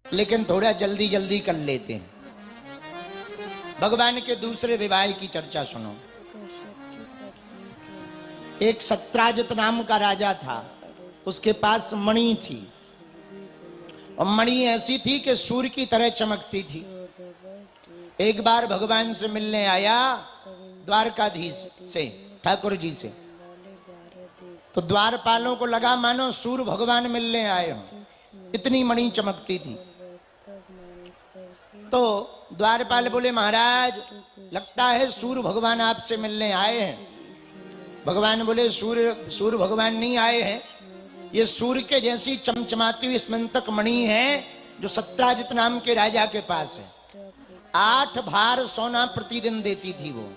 लेकिन थोड़ा जल्दी जल्दी कर लेते हैं। भगवान के दूसरे विवाह की चर्चा सुनो। एक सत्राजित नाम का राजा था, उसके पास मणि थी और मणि ऐसी थी कि सूर्य की तरह चमकती थी। एक बार भगवान से मिलने आया द्वारकाधीश से, ठाकुर जी से, तो द्वारपालों को लगा मानो सूर्य भगवान मिलने आए हो, इतनी मणि चमकती थी। तो द्वारपाल बोले महाराज लगता है सूर्य भगवान आपसे मिलने आए हैं। भगवान बोले सूर्य भगवान नहीं आए हैं, ये सूर्य के जैसी चमचमाती हुई स्मंतक मणि है जो सत्राजित नाम के राजा के पास है। 8 भार सोना प्रतिदिन देती थी वो।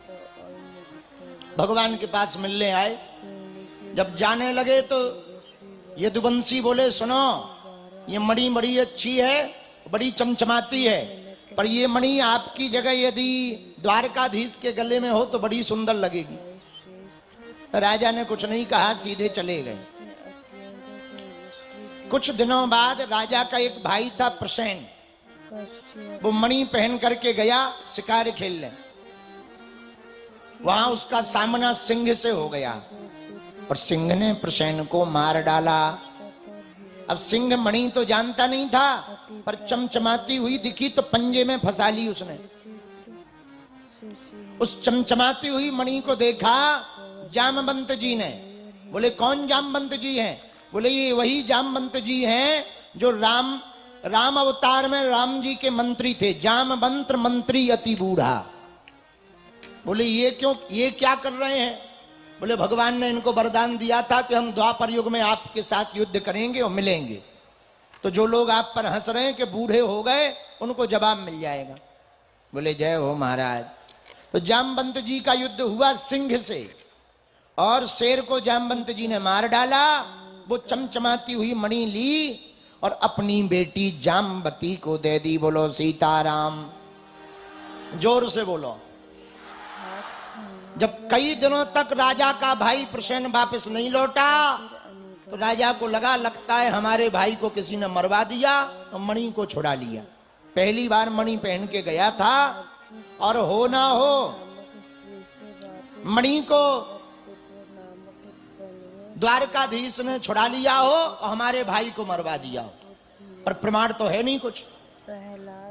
भगवान के पास मिलने आए, जब जाने लगे तो यदुवंशी बोले सुनो ये मणि बड़ी अच्छी है, बड़ी चमचमाती है, पर ये मणि आपकी जगह यदि द्वारकाधीश के गले में हो तो बड़ी सुंदर लगेगी। राजा ने कुछ नहीं कहा, सीधे चले गए। कुछ दिनों बाद राजा का एक भाई था प्रसेन, वो मणि पहन करके गया शिकार खेलने। वहां उसका सामना सिंह से हो गया और सिंह ने प्रसेन को मार डाला। अब सिंह मणि तो जानता नहीं था, पर चमचमाती हुई दिखी तो पंजे में फंसा ली उसने। उस चमचमाती हुई मणि को देखा जामवंत जी ने। बोले कौन जामवंत जी हैं? बोले ये वही जामवंत जी हैं जो राम अवतार में राम जी के मंत्री थे, जामवंत मंत्री अति बूढ़ा। बोले ये क्यों, ये क्या कर रहे हैं? बोले भगवान ने इनको वरदान दिया था कि हम द्वापर युग में आपके साथ युद्ध करेंगे और मिलेंगे, तो जो लोग आप पर हंस रहे हैं कि बूढ़े हो गए उनको जवाब मिल जाएगा। बोले जय हो महाराज। तो जामवंत जी का युद्ध हुआ सिंह से और शेर को जामवंत जी ने मार डाला। वो चमचमाती हुई मणि ली और अपनी बेटी जामवती को दे दी। बोलो सीताराम, जोर से बोलो। जब कई दिनों तक राजा का भाई प्रसेन वापस नहीं लौटा तो राजा को लगता है हमारे भाई को किसी ने मरवा दिया और मणि को छुड़ा लिया। पहली बार मणि पहन के गया था और हो ना हो मणि को द्वारकाधीश ने छुड़ा लिया हो और हमारे भाई को मरवा दिया हो, पर प्रमाण तो है नहीं कुछ।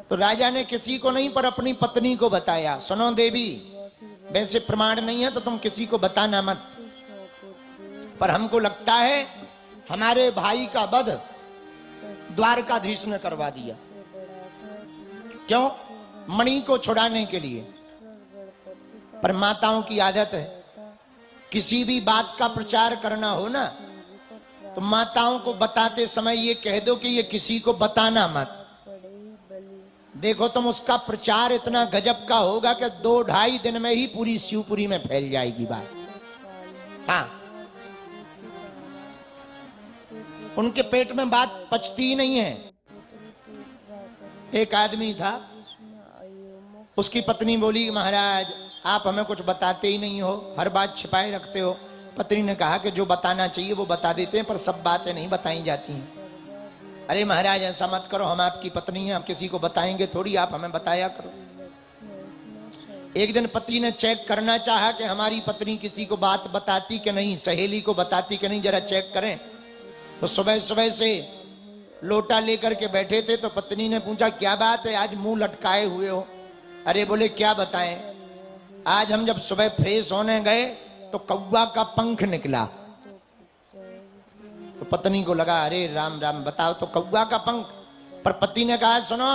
तो राजा ने किसी को नहीं पर अपनी पत्नी को बताया, सुनो देवी वैसे प्रमाण नहीं है तो तुम किसी को बताना मत, पर हमको लगता है हमारे भाई का वध द्वारकाधीश ने करवा दिया। क्यों? मणि को छुड़ाने के लिए। पर माताओं की आदत है, किसी भी बात का प्रचार करना हो ना तो माताओं को बताते समय ये कह दो कि ये किसी को बताना मत। देखो तुम उसका प्रचार इतना गजब का होगा कि 2-2.5 दिन में ही पूरी शिवपुरी में फैल जाएगी बात। हाँ, उनके पेट में बात पचती ही नहीं है। एक आदमी था, उसकी पत्नी बोली महाराज आप हमें कुछ बताते ही नहीं हो, हर बात छिपाए रखते हो। पत्नी ने कहा कि जो बताना चाहिए वो बता देते हैं, पर सब बातें नहीं बताई जाती हैं। अरे महाराज ऐसा मत करो, हम आपकी पत्नी हैं, आप किसी को बताएंगे थोड़ी, आप हमें बताया करो। एक दिन पति ने चेक करना चाहा कि हमारी पत्नी किसी को बात बताती कि नहीं, सहेली को बताती कि नहीं, जरा चेक करें। तो सुबह सुबह से लोटा लेकर के बैठे थे तो पत्नी ने पूछा क्या बात है, आज मुंह लटकाए हुए हो? अरे बोले क्या बताएं, आज हम जब सुबह फ्रेश होने गए तो कौवा का पंख निकला। तो पत्नी को लगा अरे राम राम, बताओ तो कौवा का पंख। पर पति ने कहा सुनो,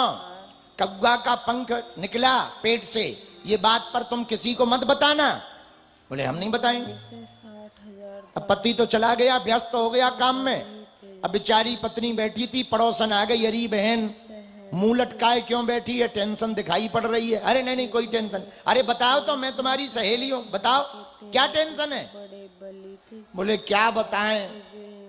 कौवा का पंख निकला पेट से, ये बात पर तुम किसी को मत बताना। बोले हम नहीं बताएंगे। अब पति तो चला गया, व्यस्त हो गया काम में। अब बेचारी पत्नी बैठी थी, पड़ोसन आ गई, अरे बहन मुंह लटकाए क्यों बैठी है, टेंशन दिखाई पड़ रही है। अरे नहीं नहीं कोई टेंशन। अरे बताओ तो, मैं तुम्हारी सहेली हूं, बताओ क्या टेंशन है? बोले क्या बताएं,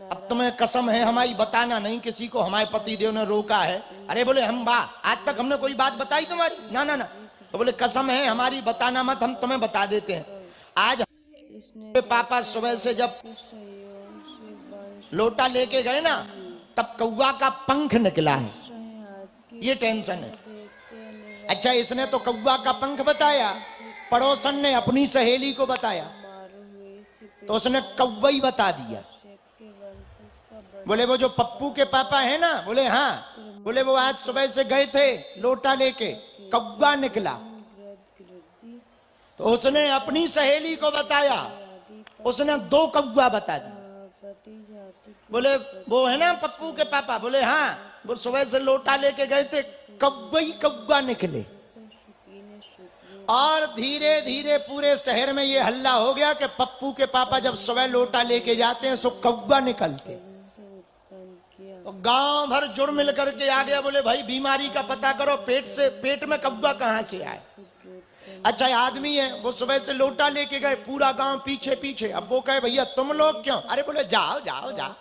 अब तुम्हें कसम है हमारी बताना नहीं किसी को, हमारे पति देव ने रोका है। अरे बोले हम आज तक हमने कोई बात बताई तुम्हारी? ना ना ना। तो बोले कसम है हमारी बताना मत, हम तुम्हें बता देते हैं। आज पापा सुबह से जब लोटा लेके गए ना तब कौवा का पंख निकला है। ये टेंशन है। अच्छा, इसने तो कौवा का पंख बताया, पड़ोसन ने अपनी सहेली को बताया, तो उसने कौवा ही बता दिया। बोले वो जो पप्पू के पापा है ना, बोले हाँ, बोले वो आज सुबह से गए थे लोटा लेके, कौवा निकला। तो उसने अपनी सहेली को बताया, उसने 2 कौवा बता दी। बोले वो है ना पप्पू के पापा, बोले हाँ, वो सुबह से लोटा लेके गए थे, कौवा ही कौवा निकले। और धीरे धीरे पूरे शहर में ये हल्ला हो गया कि पप्पू के पापा जब सुबह लोटा लेके जाते हैं सो कौवा निकलते। तो गांव भर जुड़ मिल करके आ गया, बोले भाई बीमारी का पता करो, पेट में कौवा कहां से आए। अच्छा, आदमी है, वो सुबह से लोटा लेके गए, पूरा गांव पीछे पीछे। अब वो कहे भैया तुम लोग क्यों? अरे बोले जाओ जाओ जाओ।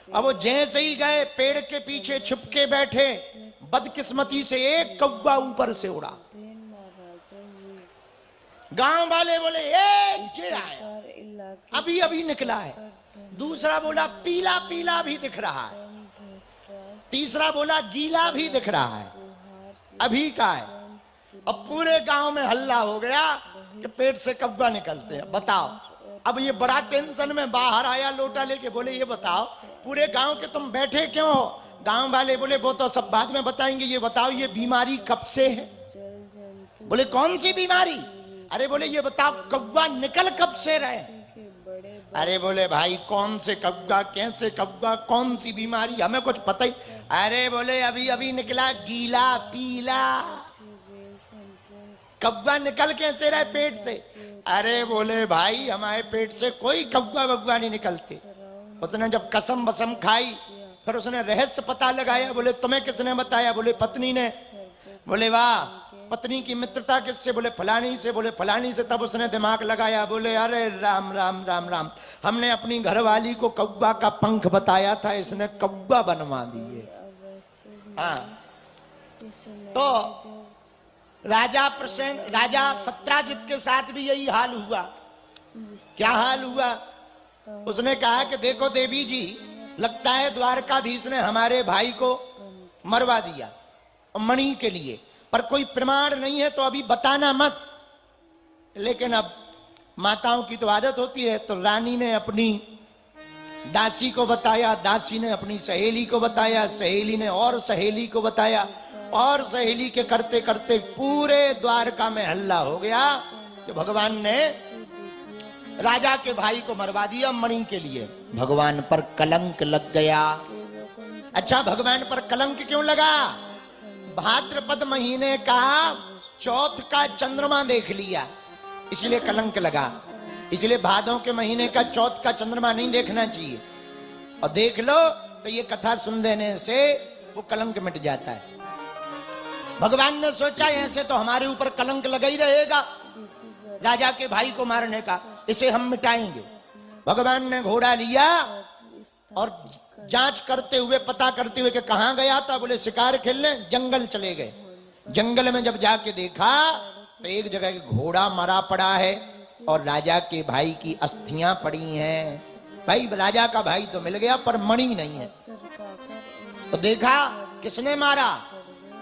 अब वो जैसे ही गए, पेड़ के पीछे छुपके बैठे, बदकिस्मती से एक कौवा ऊपर से उड़ा। गांव वाले बोले एक चिड़ आया, अभी अभी निकला है। दूसरा बोला पीला पीला भी दिख रहा है। तीसरा बोला गीला भी दिख रहा है, अभी का है। अब पूरे गांव में हल्ला हो गया कि पेट से कौवा निकलते हैं। बताओ, अब ये बड़ा टेंशन में बाहर आया लोटा लेके, बोले ये बताओ पूरे गांव के तुम बैठे क्यों हो? गांव वाले बोले वो तो सब बाद में बताएंगे, ये बताओ ये बीमारी कब से है? बोले कौन सी बीमारी? अरे बोले ये बताओ कौवा निकल कब से रहे? अरे बोले भाई कौन से कौवा, कैसे कौवा, कौन सी बीमारी, हमें कुछ पता ही। अरे बोले अभी अभी निकला गीला पीला। कौवा निकल कैसे रहे पेट से? अरे बोले भाई हमारे पेट से कोई कौवा बब्वा नहीं निकलते। उसने जब कसम बसम खाई, फिर उसने रहस्य पता लगाया। बोले तुम्हें किसने बताया? बोले पत्नी ने। बोले वाह, पत्नी की मित्रता किससे? बोले फलानी से। बोले फलानी से। तब उसने दिमाग लगाया, बोले अरे राम राम राम राम, हमने अपनी घरवाली को कौवा का पंख बताया था, इसने कौवा बनवा दिए। हाँ, तो राजा सत्राजित के साथ भी यही हाल हुआ। क्या हाल हुआ? उसने कहा कि देखो देवी जी, लगता है द्वारकाधीश ने हमारे भाई को मरवा दिया मणि के लिए, पर कोई प्रमाण नहीं है तो अभी बताना मत। लेकिन अब माताओं की तो आदत होती है, तो रानी ने अपनी दासी को बताया, दासी ने अपनी सहेली को बताया, सहेली ने और सहेली को बताया, और सहेली के करते करते पूरे द्वारका में हल्ला हो गया कि भगवान ने राजा के भाई को मरवा दिया मणि के लिए। भगवान पर कलंक लग गया। अच्छा, भगवान पर कलंक क्यों लगा? भाद्रपद महीने का चौथ का चंद्रमा देख लिया, इसलिए कलंक लगा। इसलिए भादों के महीने का चौथ का चंद्रमा नहीं देखना चाहिए, और देख लो तो ये कथा सुन देने से वो कलंक मिट जाता है। भगवान ने सोचा ऐसे तो हमारे ऊपर कलंक लगा ही रहेगा राजा के भाई को मारने का, इसे हम मिटाएंगे। भगवान ने घोड़ा लिया और जांच करते हुए, पता करते हुए कि कहां गया था। बोले शिकार खेलने जंगल चले गए। जंगल में जब जाके देखा तो एक जगह घोड़ा मरा पड़ा है और राजा के भाई की अस्थियां पड़ी हैं। भाई राजा का भाई तो मिल गया पर मणि नहीं है। तो देखा किसने मारा?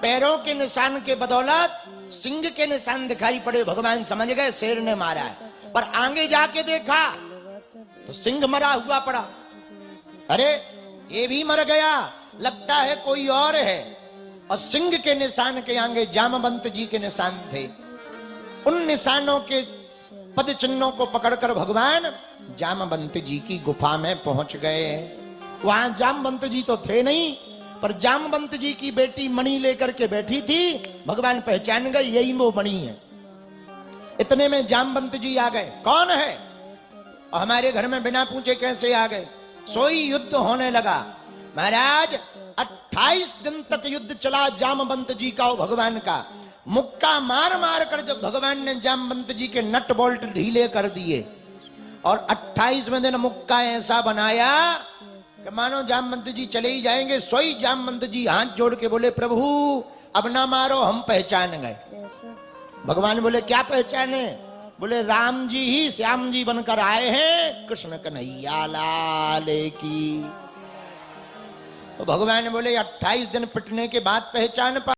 पैरों के निशान के बदौलत सिंह के निशान दिखाई पड़े। भगवान समझ गए शेर ने मारा है, पर आगे जाके देखा तो सिंह मरा हुआ पड़ा। अरे ये भी मर गया, लगता है कोई और है। और सिंह के निशान के आगे जामवंत जी के निशान थे। उन निशानों के पद चिन्हों को पकड़कर भगवान जामवंत जी की गुफा में पहुंच गए। वहां जामवंत जी तो थे नहीं, पर जामवंत जी की बेटी मणि लेकर के बैठी थी। भगवान पहचान गए यही वो मणि है। इतने में जामवंत जी आ गए। कौन है? और हमारे घर में बिना पूछे कैसे आ गए? सोई युद्ध होने लगा। महाराज 28 दिन तक युद्ध चला जामवंत जी का और भगवान का। मुक्का मार मार कर जब भगवान ने जामवंत जी के नट बोल्ट ढीले कर दिए और 28वें दिन मुक्का ऐसा बनाया कि मानो जामवंत जी चले ही जाएंगे। सोई जामवंत जी हाथ जोड़ के बोले प्रभु अब ना मारो, हम पहचान गए। भगवान बोले क्या पहचाने? बोले राम जी ही श्याम जी बनकर आए हैं, कृष्ण कन्हैया लाल की। तो भगवान बोले 28 दिन पिटने के बाद पहचान पा